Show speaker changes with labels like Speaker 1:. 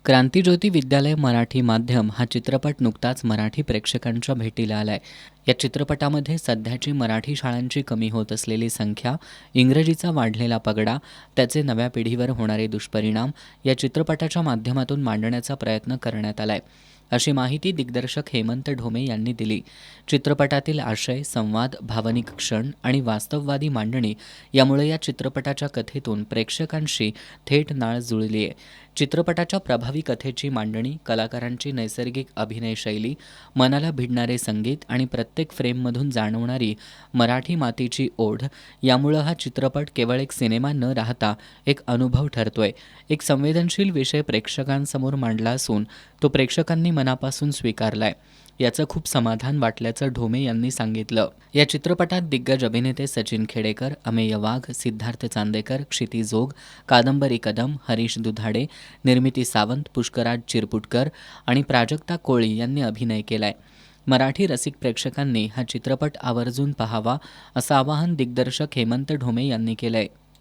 Speaker 1: क्रांतिज्योती विद्यालय मराठी माध्यम हा चित्रपट नुकताच मराठी प्रेक्षकांच्या भेटीला आलाय. या चित्रपटामध्ये सध्याची मराठी शाळांची कमी होत असलेली संख्या, इंग्रजीचा वाढलेला पगडा, त्याचे नव्या पिढीवर होणारे दुष्परिणाम या चित्रपटाच्या माध्यमातून मांडण्याचा प्रयत्न करण्यात आलाय, अशी माहिती दिग्दर्शक हेमंत ढोमे यांनी दिली. चित्रपटातील आशय, संवाद, भावनिक क्षण आणि वास्तववादी मांडणी यामुळे या चित्रपटाच्या कथेतून प्रेक्षकांशी थेट नाळ जुळली आहे. चित्रपटाच्या प्रभावी कथेची मांडणी, कलाकारांची नैसर्गिक अभिनय शैली, मनाला भिडणारे संगीत आणि प्रत्येक फ्रेममधून जाणवणारी मराठी मातीची ओढ यामुळं हा चित्रपट केवळ एक सिनेमा न राहता एक अनुभव ठरतोय. एक संवेदनशील विषय प्रेक्षकांसमोर मांडला असून तो प्रेक्षकांनी मनापासून स्वीकारलाय, याचं खूप समाधान वाटल्याचं ढोमे यांनी सांगितलं. या चित्रपटात दिग्गज अभिनेते सचिन खेडेकर, अमेय वाघ, सिद्धार्थ चांदेकर, क्षिती जोग, कादंबरी कदम, हरीश दुधाडे, निर्मिती सावंत, पुष्कराज चिरपुटकर आणि प्राजक्ता कोळी यांनी अभिनय केलाय. मराठी रसिक प्रेक्षकांनी हा चित्रपट आवर्जून पाहावा असं आवाहन दिग्दर्शक हेमंत ढोमे यांनी केलंय.